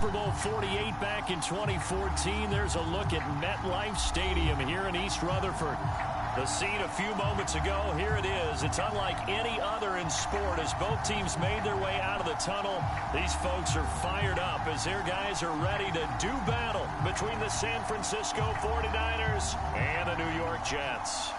Super Bowl 48 back in 2014. There's a look at MetLife Stadium here in East Rutherford. The scene a few moments ago, here it is. It's unlike any other in sport as both teams made their way out of the tunnel. These folks are fired up as their guys are ready to do battle between the San Francisco 49ers and the New York Jets.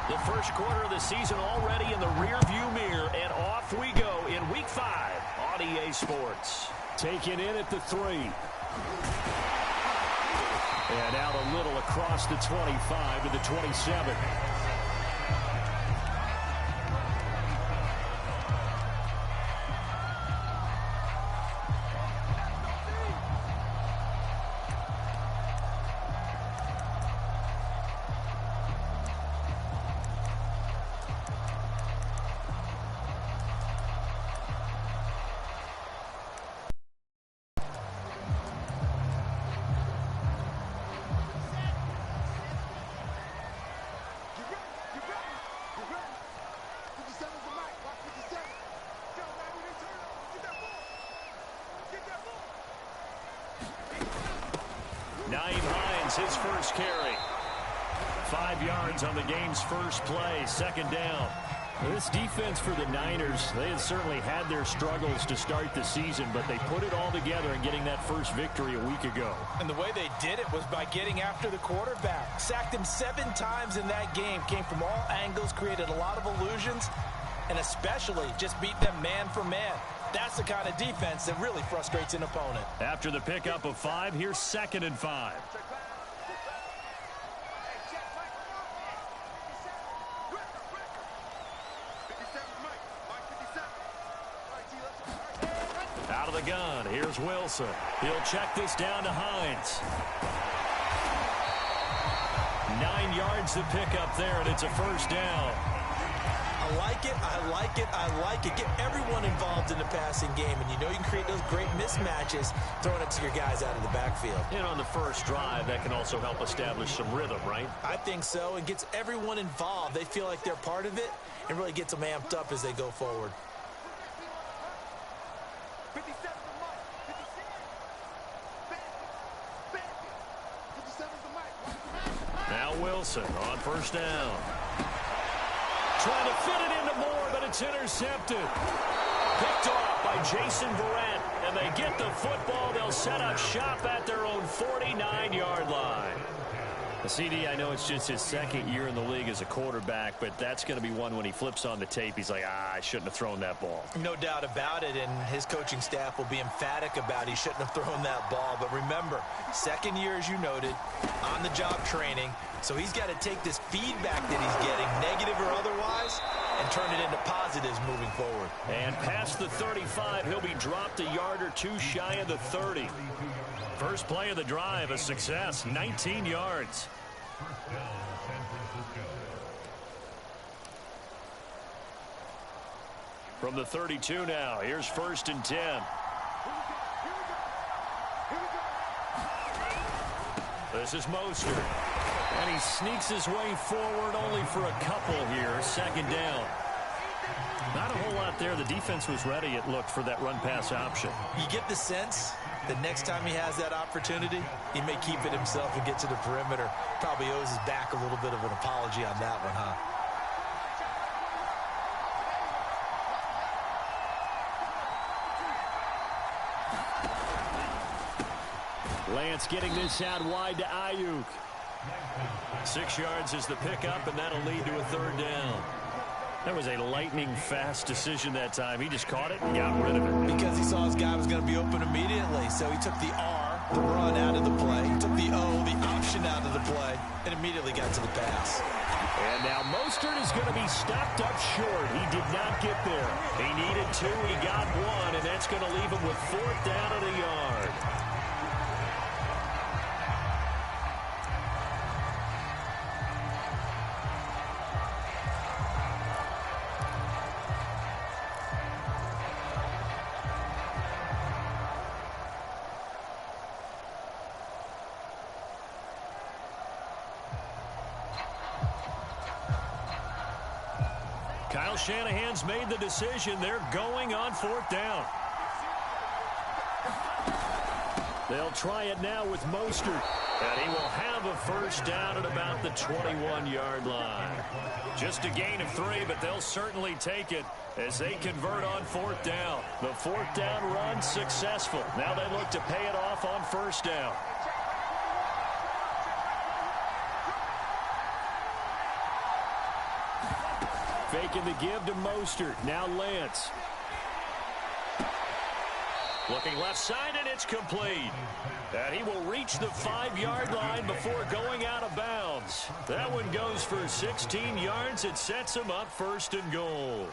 The first quarter of the season already in the rearview mirror, and off we go in Week 5 on EA Sports. Taken in at the 3. And out a little across the 25 to the 27. His first carry. 5 yards on the game's first play, second down. This defense for the Niners, they had certainly had their struggles to start the season, but they put it all together in getting that first victory a week ago. And the way they did it was by getting after the quarterback. Sacked him 7 times in that game. Came from all angles, created a lot of illusions, and especially just beat them man for man. That's the kind of defense that really frustrates an opponent. After the pickup of 5, here's 2nd and 5. Out of the gun, here's Wilson. He'll check this down to Hines. 9 yards to pick up there, and it's a first down. I like it, I like it, I like it. Get everyone involved in the passing game, and you know you can create those great mismatches throwing it to your guys out of the backfield. And on the first drive, that can also help establish some rhythm, right? I think so, and gets everyone involved. They feel like they're part of it and really gets them amped up as they go forward. Now Wilson on first down. Trying to fit it into Moore, but it's intercepted. Picked off by Jason Verrett, and they get the football. They'll set up shop at their own 49-yard line. The CD, I know it's just his 2nd year in the league as a quarterback, but that's going to be one when he flips on the tape. He's like, I shouldn't have thrown that ball. No doubt about it, and his coaching staff will be emphatic about he shouldn't have thrown that ball. But remember, 2nd year, as you noted, on-the-job training, so he's got to take this feedback that he's getting, negative or otherwise, and turn it into positives moving forward. And past the 35, he'll be dropped a yard or 2 shy of the 30. First play of the drive, a success, 19 yards. From the 32 now, here's 1st and 10. This is Mostert. And he sneaks his way forward only for a couple here, 2nd down. Not a whole lot there. The defense was ready, it looked, for that run-pass option. You get the sense the next time he has that opportunity, he may keep it himself and get to the perimeter. Probably owes his back a little bit of an apology on that one, huh? Lance getting this out wide to Ayuk. 6 yards is the pickup, and that'll lead to a 3rd down. That was a lightning-fast decision that time. He just caught it and got rid of it. Because he saw his guy was going to be open immediately. So he took the R, the run, out of the play. He took the O, the option, out of the play, and immediately got to the pass. And now Mostert is going to be stopped up short. He did not get there. He needed 2. He got 1, and that's going to leave him with 4th down at a yard. Kyle Shanahan's made the decision. They're going on 4th down. They'll try it now with Mostert. And he will have a 1st down at about the 21-yard line. Just a gain of 3, but they'll certainly take it as they convert on 4th down. The 4th down run successful. Now they look to pay it off on 1st down. Faking the give to Mostert. Now Lance. Looking left side, and it's complete. And he will reach the 5-yard line before going out of bounds. That one goes for 16 yards. It sets him up 1st and goal.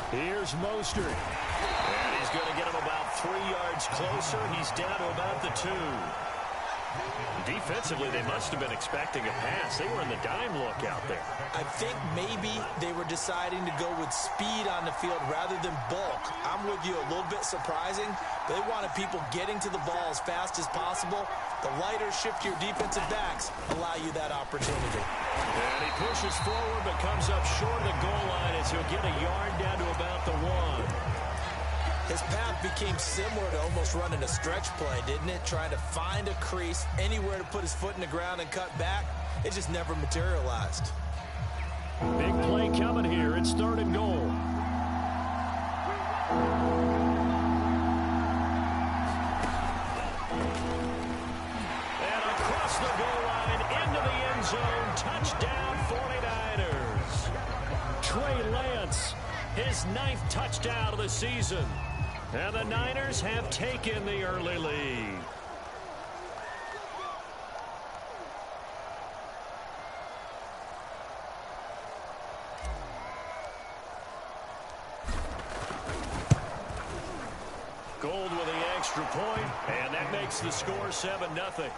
Here's Mostert. And he's going to get him about 3 yards closer. He's down to about the 2. Defensively, they must have been expecting a pass. They were in the dime look out there. I think maybe they were deciding to go with speed on the field rather than bulk. I'm with you, a little bit surprising. They wanted people getting to the ball as fast as possible. The lighter, shiftier defensive backs allow you that opportunity. And he pushes forward but comes up short of the goal line as he'll get a yard down to about the 1. His path became similar to almost running a stretch play, didn't it? Trying to find a crease, anywhere to put his foot in the ground and cut back. It just never materialized. Big play coming here. It's 3rd and goal. And across the goal line, into the end zone. Touchdown, 49ers. Trey Lance, his 9th touchdown of the season. And the Niners have taken the early lead. Gold with the extra point, and that makes the score 7-0.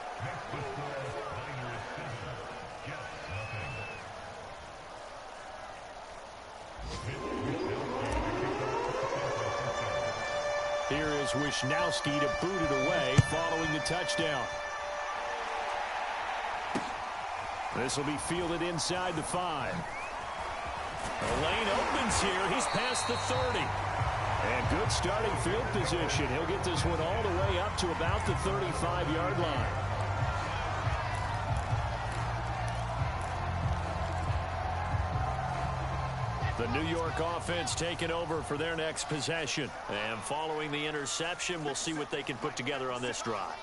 Here is Wisnowski to boot it away following the touchdown. This will be fielded inside the 5. The lane opens here. He's past the 30. And good starting field position. He'll get this one all the way up to about the 35-yard line. The New York offense taking over for their next possession. And following the interception, we'll see what they can put together on this drive.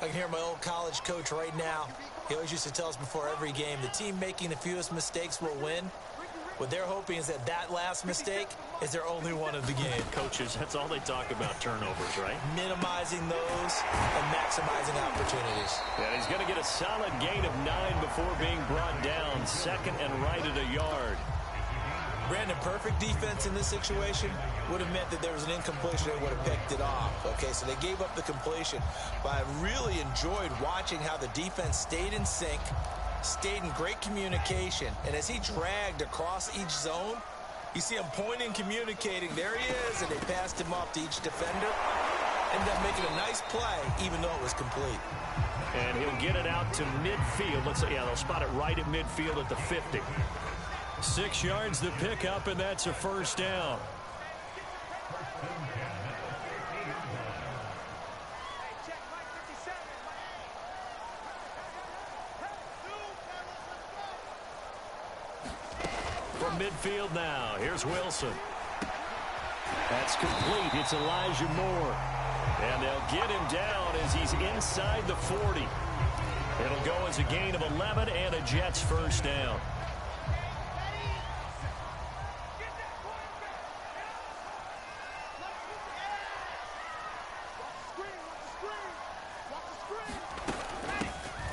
I can hear my old college coach right now. He always used to tell us before every game, the team making the fewest mistakes will win. What they're hoping is that that last mistake is their only one of the game. Coaches, that's all they talk about, turnovers, right? Minimizing those and maximizing opportunities. Yeah, he's going to get a solid gain of 9 before being brought down. 2nd and right at a yard. Brandon, perfect defense in this situation would have meant that there was an incompletion. They would have picked it off. Okay, so they gave up the completion. But I really enjoyed watching how the defense stayed in sync, stayed in great communication. And as he dragged across each zone, you see him pointing, communicating. There he is, and they passed him off to each defender. Ended up making a nice play, even though it was complete. And he'll get it out to midfield. Let's say, yeah, they'll spot it right at midfield at the 50. 6 yards the pickup, and that's a 1st down. From midfield now, here's Wilson. That's complete. It's Elijah Moore. And they'll get him down as he's inside the 40. It'll go as a gain of 11 and a Jets 1st down.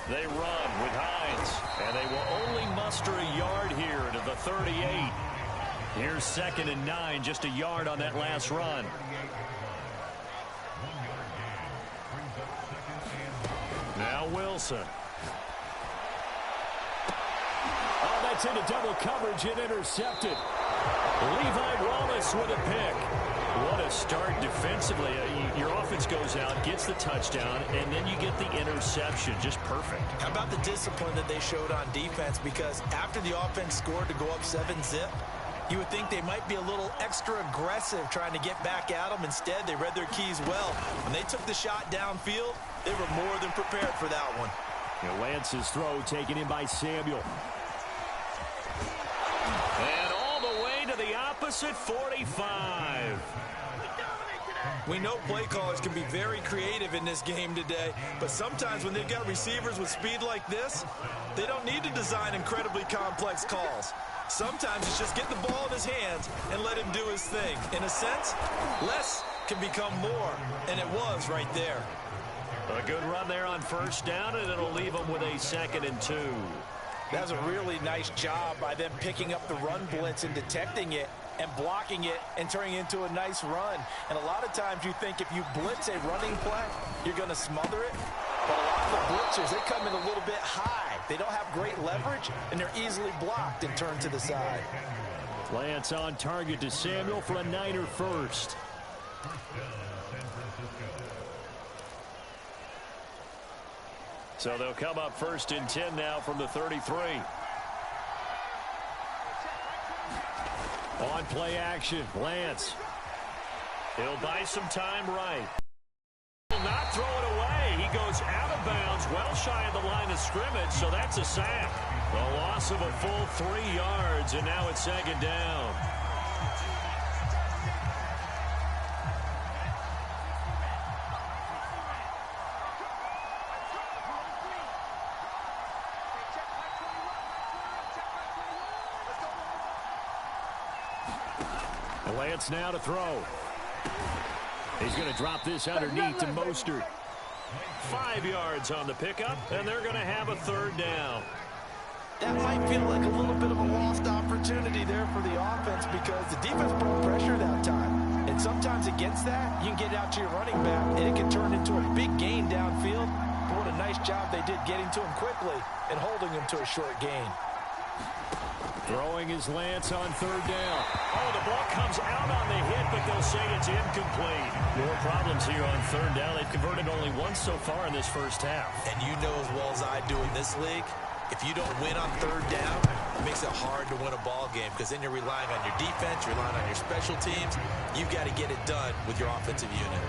They run with Hines, and they will only muster a yard here to the 38. Here's 2nd and 9, just a yard on that last run. Now Wilson. Oh, that's into double coverage and intercepted. Levi Wallace with a pick. What a start defensively. Your offense goes out, gets the touchdown, and then you get the interception. Just perfect. How about the discipline that they showed on defense? Because after the offense scored to go up 7-zip, you would think they might be a little extra aggressive trying to get back at them. Instead, they read their keys well. When they took the shot downfield, they were more than prepared for that one. Lance's throw taken in by Samuel. And all the way to the opposite 45. We know play callers can be very creative in this game today, but sometimes when they've got receivers with speed like this, they don't need to design incredibly complex calls. Sometimes it's just get the ball in his hands and let him do his thing. In a sense, less can become more, and it was right there. A good run there on first down, and it'll leave them with a 2nd and 2. That was a really nice job by them picking up the run blitz and detecting it and blocking it and turning it into a nice run. And a lot of times you think if you blitz a running play, you're going to smother it. But a lot of the blitzers, they come in a little bit high. They don't have great leverage, and they're easily blocked and turned to the side. Lance on target to Samuel for a Niner first. So they'll come up 1st and 10 now from the 33. On play action, Lance. He'll buy some time right. Will not throw it away. He goes out of bounds, well shy of the line of scrimmage, so that's a sack. The loss of a full 3 yards, and now it's 2nd down. Lance now to throw. He's going to drop this underneath to Mostert. 5 yards on the pickup, and they're going to have a 3rd down. That might feel like a little bit of a lost opportunity there for the offense because the defense brought pressure that time. And sometimes against that, you can get out to your running back, and it can turn into a big gain downfield. But what a nice job they did getting to him quickly and holding him to a short gain. Throwing his Lance on 3rd down. Oh, the ball comes out on the hit, but they'll say it's incomplete. More problems here on 3rd down. They've converted only once so far in this first half. And you know as well as I do in this league, if you don't win on 3rd down, it makes it hard to win a ball game because then you're relying on your defense, you're relying on your special teams. You've got to get it done with your offensive unit.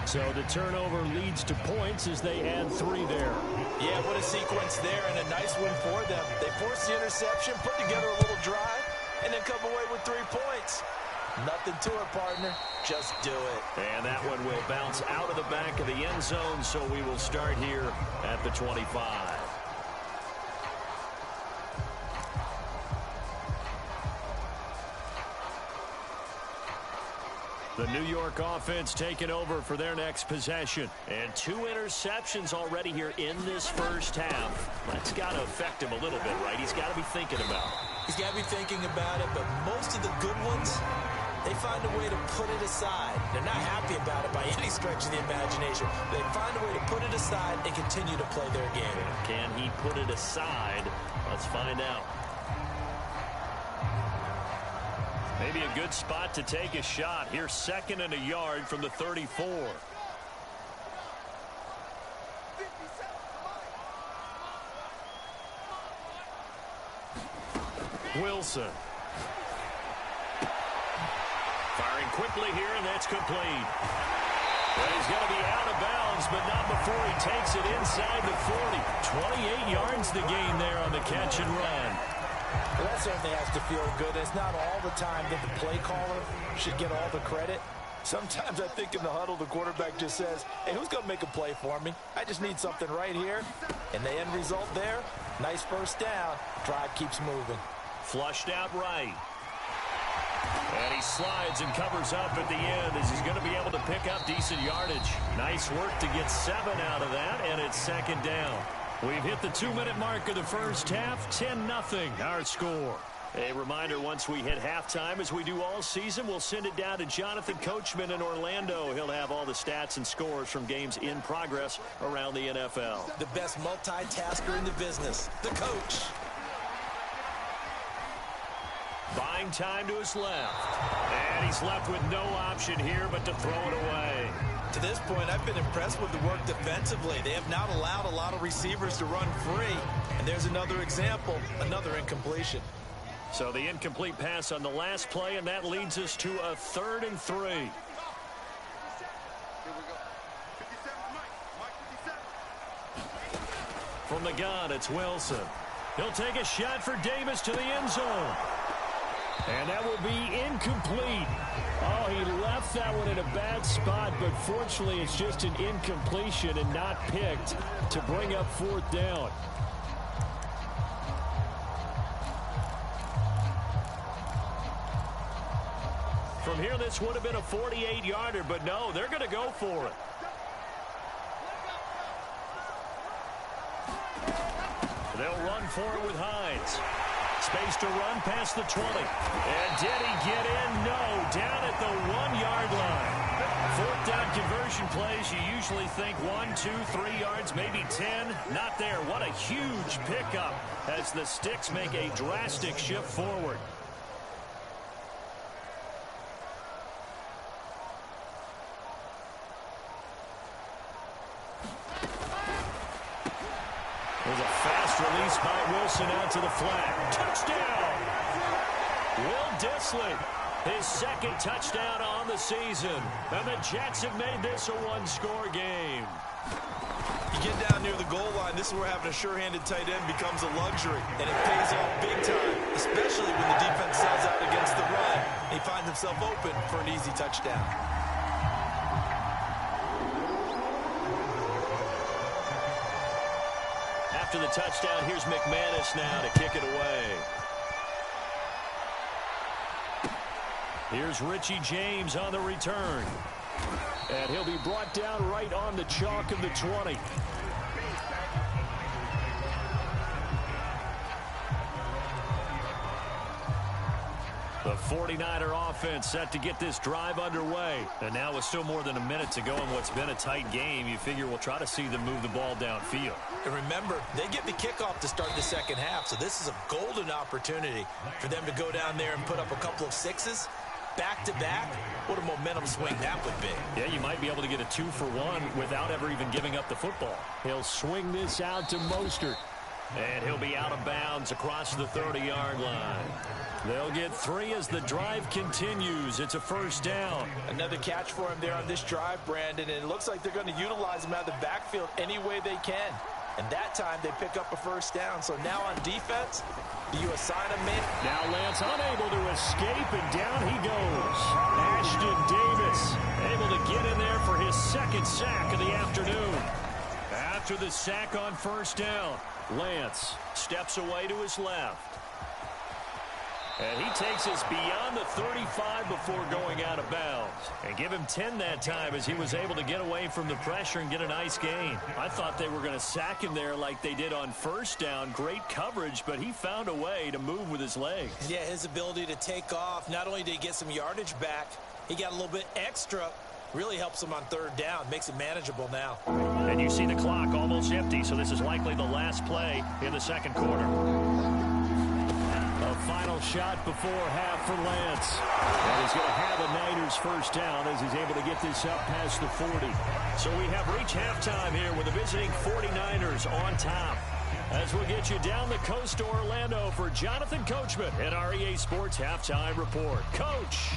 So the turnover leads to points as they add 3 there. Yeah, what a sequence there, and a nice one for them. They force the interception, put together a little drive, and then come away with 3 points. Nothing to it, partner. Just do it. And that one will bounce out of the back of the end zone, so we will start here at the 25. The New York offense taking over for their next possession. And 2 interceptions already here in this first half. That's got to affect him a little bit, right? He's got to be thinking about it. He's got to be thinking about it, but most of the good ones, they find a way to put it aside. They're not happy about it by any stretch of the imagination. They find a way to put it aside and continue to play their game. Can he put it aside? Let's find out. Maybe a good spot to take a shot. Here's 2nd and a yard from the 34. Wilson. Firing quickly here, and that's complete. Well, he's going to be out of bounds, but not before he takes it inside the 40. 28 yards the gain there on the catch and run. Well, that certainly has to feel good. It's not all the time that the play caller should get all the credit. Sometimes I think in the huddle, the quarterback just says, hey, who's going to make a play for me? I just need something right here. And the end result there, nice first down. Drive keeps moving. Flushed out right. And he slides and covers up at the end as he's going to be able to pick up decent yardage. Nice work to get 7 out of that, and it's 2nd down. We've hit the 2-minute mark of the first half, 10-0 our score. A reminder, once we hit halftime, as we do all season, we'll send it down to Jonathan Coachman in Orlando. He'll have all the stats and scores from games in progress around the NFL. The best multitasker in the business, the coach. Buying Throwing time to his left. And he's left with no option here but to throw it away. To this point, I've been impressed with the work defensively. They have not allowed a lot of receivers to run free. And there's another example, another incompletion. So the incomplete pass on the last play, and that leads us to a 3rd and 3. From the gun, it's Wilson. He'll take a shot for Davis to the end zone. And that will be incomplete. Oh, he left that one in a bad spot, but fortunately it's just an incompletion and not picked to bring up 4th down. From here, this would have been a 48-yarder, but no, they're going to go for it. They'll run for it with Hines. Space to run past the 20. And did he get in? No. Down at the 1-yard line. 4th down conversion plays, you usually think 1, 2, 3 yards, maybe 10. Not there. What a huge pickup as the Sticks make a drastic shift forward. There's a fast release by Wilson out to the flat. Touchdown! Will Dissly, his 2nd touchdown on the season. And the Jets have made this a 1-score game. You get down near the goal line, this is where having a sure-handed tight end becomes a luxury. And it pays off big time, especially when the defense sells out against the run. He finds himself open for an easy touchdown. After the touchdown, here's McManus now to kick it away. Here's Richie James on the return. And he'll be brought down right on the chalk of the 20. The 49er offense set to get this drive underway. And now with still more than a minute to go in what's been a tight game, you figure we'll try to see them move the ball downfield. And remember, they get the kickoff to start the 2nd half, so this is a golden opportunity for them to go down there and put up a couple of 6s. Back-to-back, what a momentum swing that would be. Yeah, you might be able to get a 2-for-1 without ever even giving up the football. He'll swing this out to Mostert. And he'll be out of bounds across the 30-yard line. They'll get 3 as the drive continues. It's a 1st down. Another catch for him there on this drive, Brandon, and it looks like they're going to utilize him out of the backfield any way they can. And that time they pick up a 1st down. So now on defense, do you assign him in? Now Lance unable to escape, and down he goes. Ashton Davis able to get in there for his 2nd sack of the afternoon. After the sack on 1st down, Lance steps away to his left. And he takes us beyond the 35 before going out of bounds. And give him 10 that time as he was able to get away from the pressure and get a nice gain. I thought they were going to sack him there like they did on 1st down. Great coverage, but he found a way to move with his legs. Yeah, his ability to take off, not only did he get some yardage back, he got a little bit extra. Really helps him on 3rd down, makes it manageable now. And you see the clock almost empty, so this is likely the last play in the 2nd quarter. A final shot before half for Lance. And he's going to have a Niners 1st down as he's able to get this up past the 40. So we have reached halftime here with the visiting 49ers on top. As we'll get you down the coast to Orlando for Jonathan Coachman and our EA Sports Halftime Report. Coach!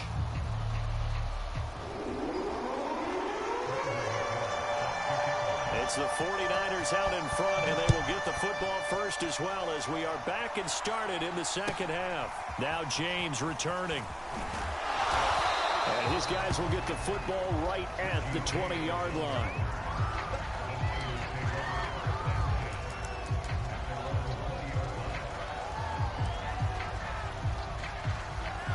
It's the 49ers out in front, and they will get the football first as well as we are back and started in the 2nd half. Now James returning. And his guys will get the football right at the 20-yard line.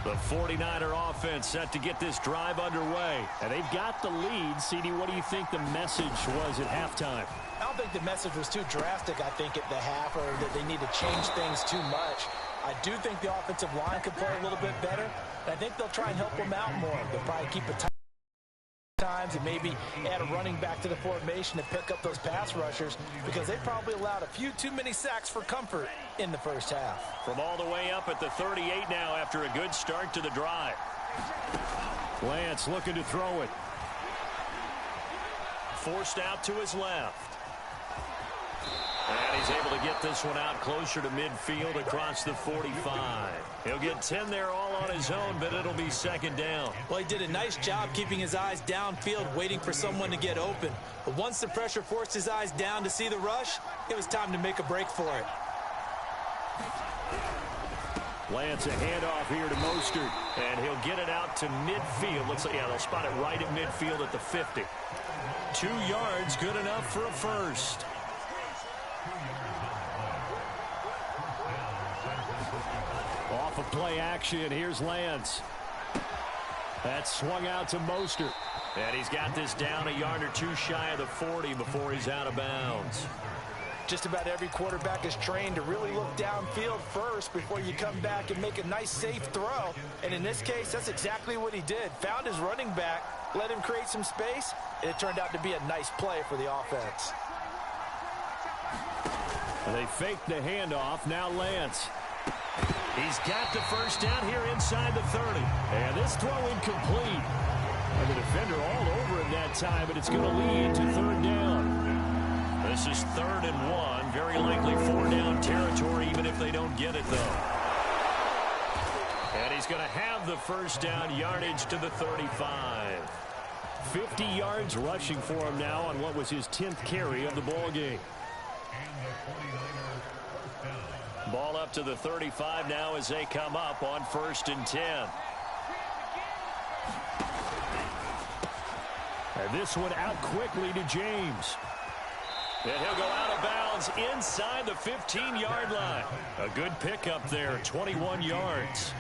The 49er offense set to get this drive underway. And they've got the lead. CD, what do you think the message was at halftime? I don't think the message was too drastic, I think, at the half, or that they need to change things too much. I do think the offensive line could play a little bit better. And I think they'll try and help them out more. They'll probably keep a time times and maybe add a running back to the formation to pick up those pass rushers, because they probably allowed a few too many sacks for comfort in the first half. From all the way up at the 38 now after a good start to the drive. Lance looking to throw it. Forced out to his left. And he's able to get this one out closer to midfield across the 45. He'll get 10 there all on his own, but it'll be second down. Well, he did a nice job keeping his eyes downfield, waiting for someone to get open. But once the pressure forced his eyes down to see the rush, it was time to make a break for it. Lance, a handoff here to Mostert, and he'll get it out to midfield. Looks like, yeah, they'll spot it right at midfield at the 50. 2 yards, good enough for a first. Off of play action, here's Lance. That's swung out to Mostert. And he's got this down a yard or two shy of the 40 before he's out of bounds. Just about every quarterback is trained to really look downfield first before you come back and make a nice, safe throw. And in this case, that's exactly what he did. Found his running back, let him create some space, and it turned out to be a nice play for the offense. And they faked the handoff. Now Lance. He's got the first down here inside the 30. And this throw incomplete. And the defender all over it that time, but it's going to lead to third down. This is 3rd and 1. Very likely 4-down territory, even if they don't get it, though. And he's going to have the first down, yardage to the 35. 50 yards rushing for him now on what was his 10th carry of the ball game. Ball up to the 35 now as they come up on 1st and 10. And this one out quickly to James. And he'll go out of bounds inside the 15-yard line. A good pickup there, 21 yards.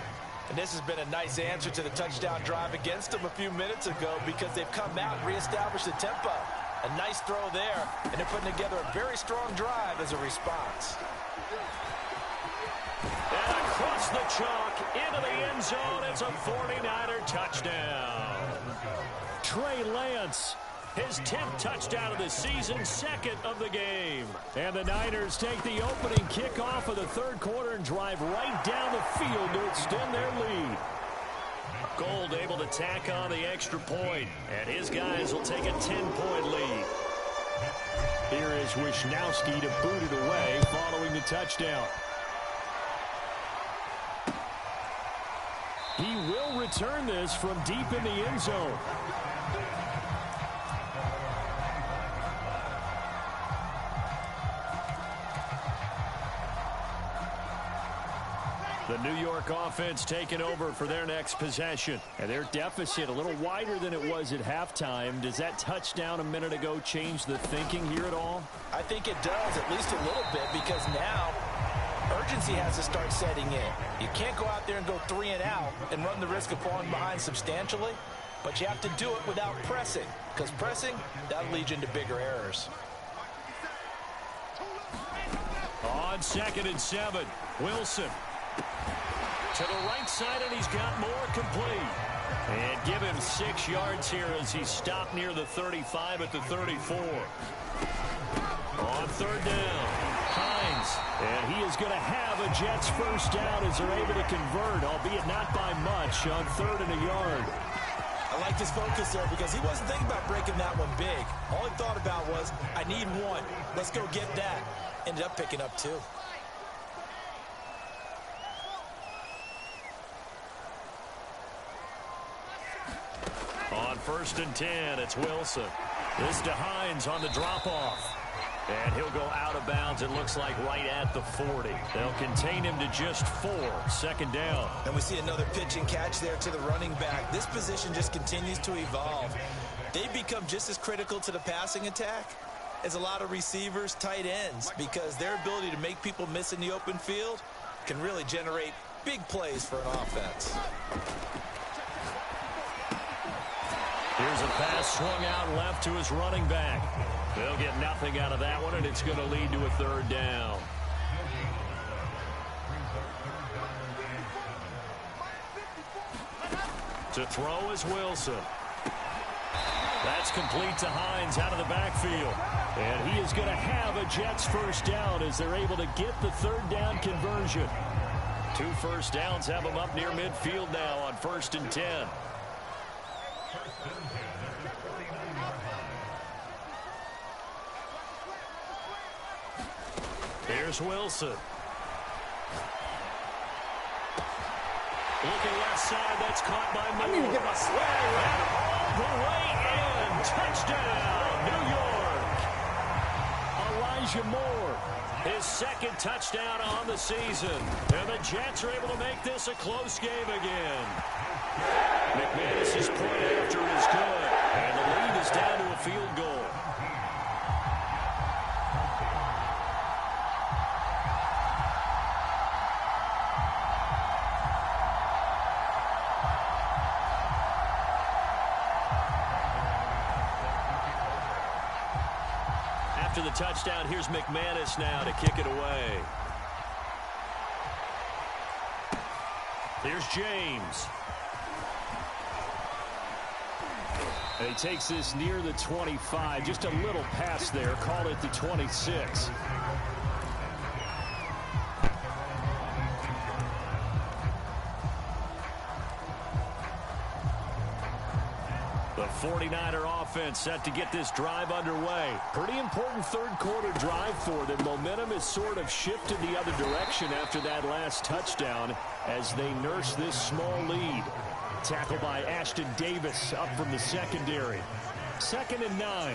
And this has been a nice answer to the touchdown drive against them a few minutes ago, because they've come out and reestablished the tempo. A nice throw there, and they're putting together a very strong drive as a response. And across the chalk into the end zone. It's a 49er touchdown. Trey Lance, his 10th touchdown of the season, 2nd of the game. And the Niners take the opening kickoff of the 3rd quarter and drive right down the field to extend their lead. Gold able to tack on the extra point, and his guys will take a 10-point lead. Here is Wisnowski to boot it away following the touchdown. He will return this from deep in the end zone. The New York offense taking over for their next possession. And their deficit a little wider than it was at halftime. Does that touchdown a minute ago change the thinking here at all? I think it does, at least a little bit, because now urgency has to start setting in. You can't go out there and go 3 and out and run the risk of falling behind substantially, but you have to do it without pressing, because pressing, that leads you into bigger errors. On 2nd and 7, Wilson. To the right side, and he's got more complete. And give him 6 yards here as he's stopped near the 35 at the 34. On 3rd down, Hines. And he is going to have a Jets first down as they're able to convert, albeit not by much, on 3rd and a yard. I like his focus there, because he wasn't thinking about breaking that one big. All he thought about was, I need 1. Let's go get that. Ended up picking up 2. On 1st and 10, it's Wilson. This to Hines on the drop-off. And he'll go out of bounds, it looks like, right at the 40. They'll contain him to just 4. 2nd down. And we see another pitch and catch there to the running back. This position just continues to evolve. They've become just as critical to the passing attack as a lot of receivers, tight ends, because their ability to make people miss in the open field can really generate big plays for an offense. Here's a pass swung out left to his running back. They'll get nothing out of that one, and it's going to lead to a 3rd down. To throw is Wilson. That's complete to Hines out of the backfield. And he is going to have a Jets first down as they're able to get the third down conversion. 2 first downs have them up near midfield now on 1st and 10. Here's Wilson. Looking left side, that's caught by Moore. I need to get my swag right. All the way in. Touchdown, New York. Elijah Moore, his 2nd touchdown on the season. And the Jets are able to make this a close game again. McManus's point after is good. And the lead is down to a field goal. After the touchdown, here's McManus now to kick it away. Here's James. And he takes this near the 25. Just a little pass there. Call it the 26. The 49er offense set to get this drive underway. Pretty important third-quarter drive for them. Momentum has sort of shifted the other direction after that last touchdown as they nurse this small lead. Tackle by Ashton Davis up from the secondary. 2nd and 9.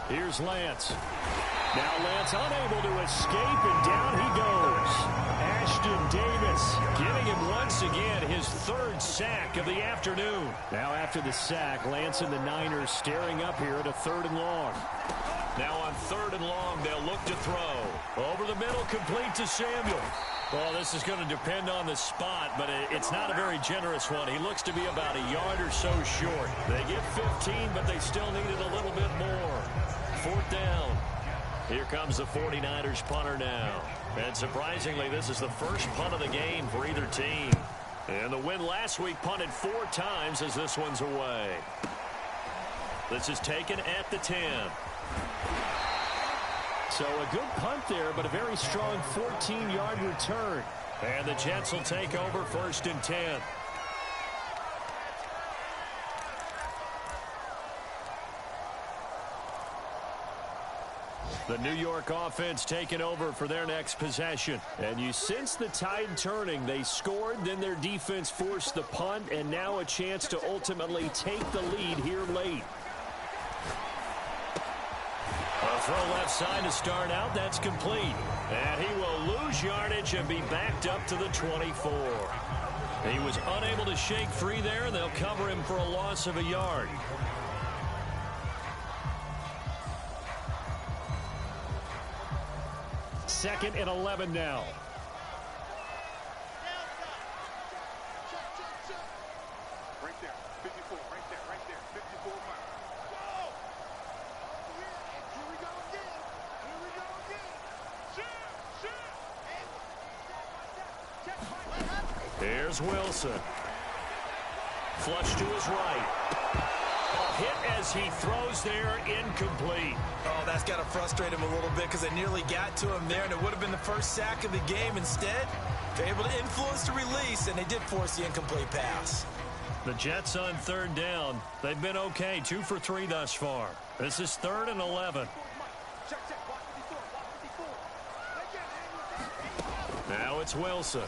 Here's Lance. Now Lance unable to escape, and down he goes. Ashton Davis giving him once again his 3rd sack of the afternoon. Now after the sack, Lance and the Niners staring up here at a 3rd and long. Now on 3rd and long, they'll look to throw. Over the middle, complete to Samuel. Well, this is going to depend on the spot, but it's not a very generous one. He looks to be about a yard or so short. They get 15, but they still needed a little bit more. 4th down. Here comes the 49ers punter now. And surprisingly, this is the first punt of the game for either team. And the win last week punted 4 times as this one's away. This is taken at the 10. So a good punt there, but a very strong 14-yard return. And the Jets will take over 1st and 10. The New York offense taking over for their next possession. And you sense the tide turning. They scored, then their defense forced the punt, and now a chance to ultimately take the lead here late. A throw left side to start out. That's complete. And he will lose yardage and be backed up to the 24. He was unable to shake free there, and they'll cover him for a loss of a yard. Second and 11 now. Right there, 54, right there, 54 miles. Whoa! Here we go again. Here's Wilson. Flush to his right. A hit as he throws there, incomplete. Oh, that's got to frustrate him a little bit because they nearly got to him there, and it would have been the first sack of the game. Instead, they're able to influence the release, and they did force the incomplete pass. The Jets on 3rd down. They've been okay, 2 for 3 thus far. This is 3rd and 11. Now it's Wilson.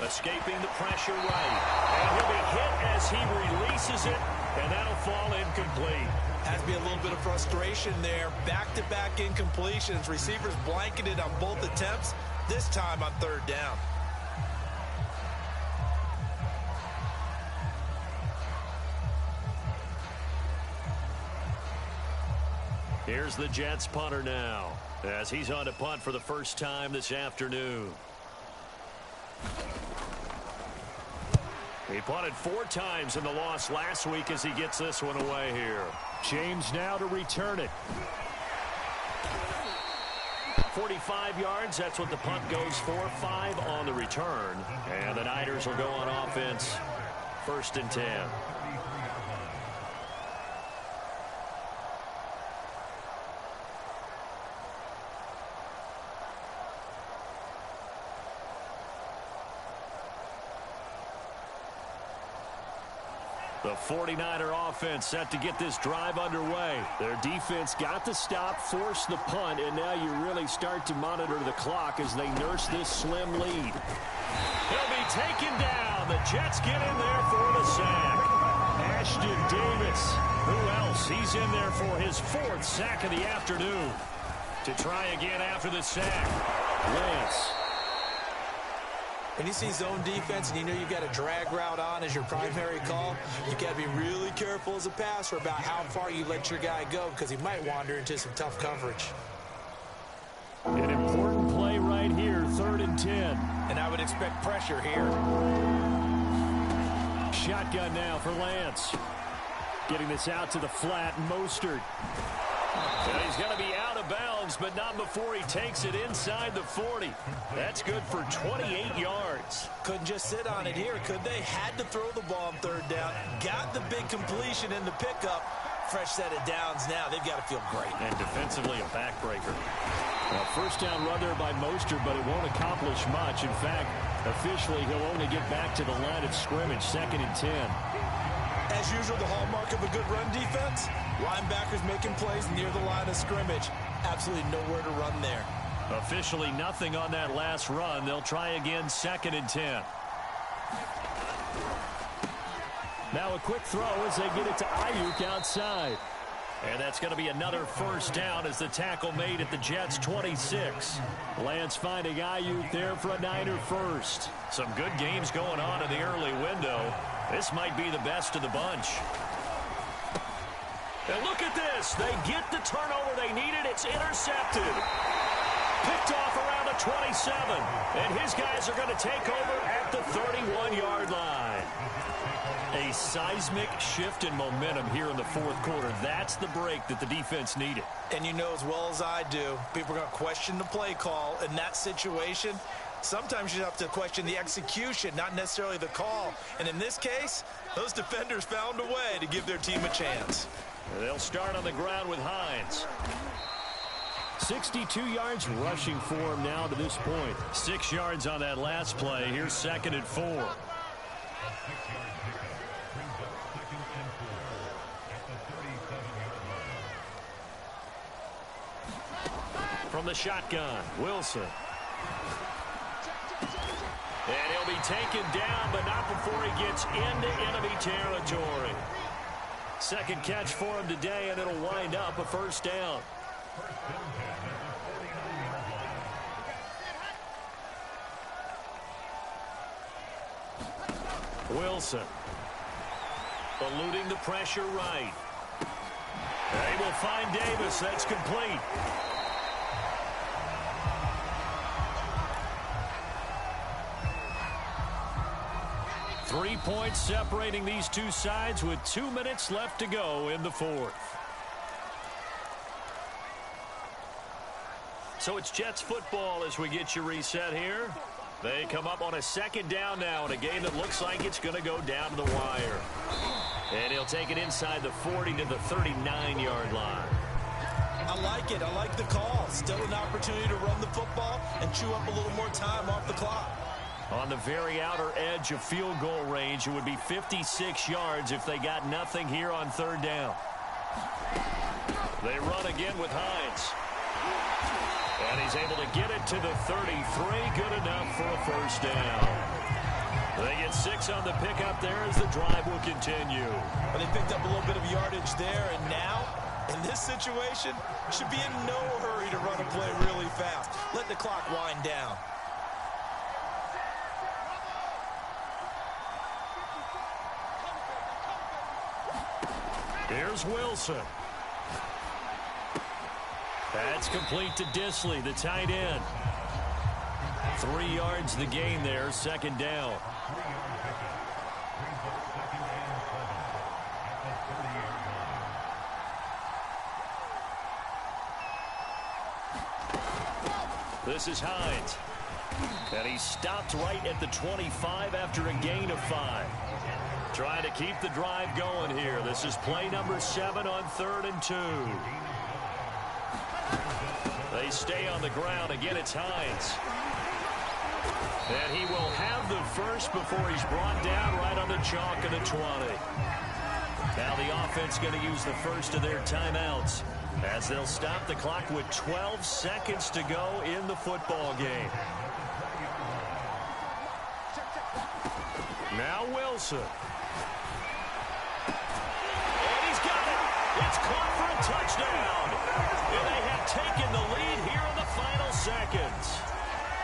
Escaping the pressure right. And he'll be hit as he releases it, and that'll fall incomplete. Has to be a little bit of frustration there. Back-to-back incompletions. Receivers blanketed on both attempts, this time on 3rd down. Here's the Jets punter now, as he's on to punt for the first time this afternoon. He punted 4 times in the loss last week as he gets this one away here. James now to return it. 45 yards, that's what the punt goes for. 5 on the return. And the Niners will go on offense. 1st and 10. The 49er offense set to get this drive underway. Their defense got the stop, forced the punt, and now you really start to monitor the clock as they nurse this slim lead. He'll be taken down. The Jets get in there for the sack. Ashton Davis. Who else? He's in there for his 4th sack of the afternoon. To try again after the sack. Lance. When you see zone defense and you know you've got a drag route on as your primary call, you got to be really careful as a passer about how far you let your guy go because he might wander into some tough coverage. An important play right here, 3rd and 10. And I would expect pressure here. Shotgun now for Lance. Getting this out to the flat, Mostert. And he's going to be out of bounds, but not before he takes it inside the 40. That's good for 28 yards. Couldn't just sit on it here, could they? Had to throw the ball on 3rd down. Got the big completion in the pickup. Fresh set of downs now. They've got to feel great. And defensively a backbreaker. A 1st down run there by Mostert, but it won't accomplish much. In fact, officially he'll only get back to the line of scrimmage, 2nd and 10. As usual, the hallmark of a good run defense, linebackers making plays near the line of scrimmage. Absolutely nowhere to run there. Officially nothing on that last run. They'll try again, 2nd and 10. Now a quick throw as they get it to Ayuk outside. And that's going to be another 1st down as the tackle made at the Jets' 26. Lance finding Ayuk there for a Niner 1st. Some good games going on in the early window. This might be the best of the bunch. And look at this. They get the turnover they needed. It's intercepted. Picked off around the 27. And his guys are going to take over at the 31-yard line. A seismic shift in momentum here in the 4th quarter. That's the break that the defense needed. And you know as well as I do, people are going to question the play call in that situation. Sometimes you have to question the execution, not necessarily the call. And in this case, those defenders found a way to give their team a chance. They'll start on the ground with Hines. 62 yards rushing for him now to this point. 6 yards on that last play. Here's 2nd and 4. From the shotgun, Wilson. And he'll be taken down, but not before he gets into enemy territory. 2nd catch for him today, and it'll wind up a 1st down. Wilson. Eluding the pressure right. They will find Davis. That's complete. Three points separating these two sides with 2 minutes left to go in the 4th. So it's Jets football as we get you reset here. They come up on a 2nd down now in a game that looks like it's going to go down to the wire. And he'll take it inside the 40 to the 39-yard line. I like it. I like the call. Still an opportunity to run the football and chew up a little more time off the clock. On the very outer edge of field goal range, it would be 56 yards if they got nothing here on 3rd down. They run again with Hines. And he's able to get it to the 33. Good enough for a 1st down. They get 6 on the pickup there as the drive will continue. But they picked up a little bit of yardage there, and now, in this situation, should be in no hurry to run a play really fast. Let the clock wind down. Here's Wilson. That's complete to Disley, the tight end. 3 yards the gain there, 2nd down. This is Hines. And he stopped right at the 25 after a gain of 5. Trying to keep the drive going here. This is play number 7 on 3rd and 2. They stay on the ground. Again, it's Hines. And he will have the first before he's brought down right on the chalk of the 20. Now the offense going to use the first of their timeouts as they'll stop the clock with 12 seconds to go in the football game. Now Wilson. And he's got it. It's caught for a touchdown. And they have taken the lead here in the final seconds.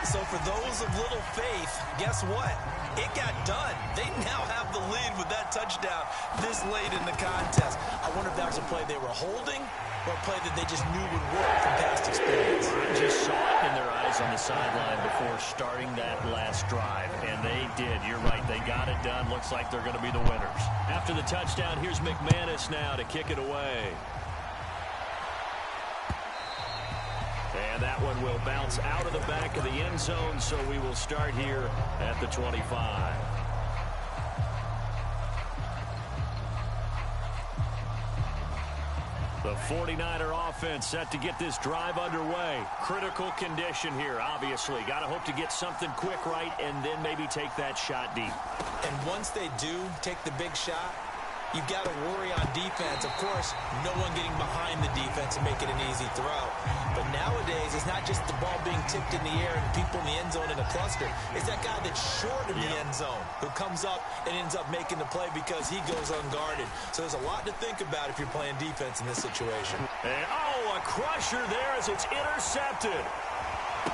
So for those of little faith, guess what? It got done. They now have the lead with that touchdown this late in the contest. I wonder if that was a play they were holding or a play that they just knew would work from past experience. I just saw it in their eyes on the sideline before starting that last drive, and they did. You're right. They got it done. Looks like they're going to be the winners. After the touchdown, here's McManus now to kick it away. And that one will bounce out of the back of the end zone, so we will start here at the 25. The 49er offense set to get this drive underway. Critical condition here, obviously. Got to hope to get something quick right and then maybe take that shot deep. And once they do take the big shot, you've got to worry on defense. Of course, no one getting behind the defense and making an easy throw. But nowadays, it's not just the ball being tipped in the air and people in the end zone in a cluster. It's that guy that's short in the end zone who comes up and ends up making the play because he goes unguarded. So there's a lot to think about if you're playing defense in this situation. And, oh, a crusher there as it's intercepted.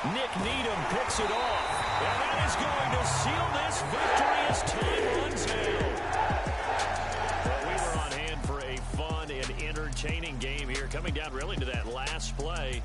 Nick Needham picks it off. And that is going to seal this victory as time runs out. Entertaining game here, coming down really to that last play.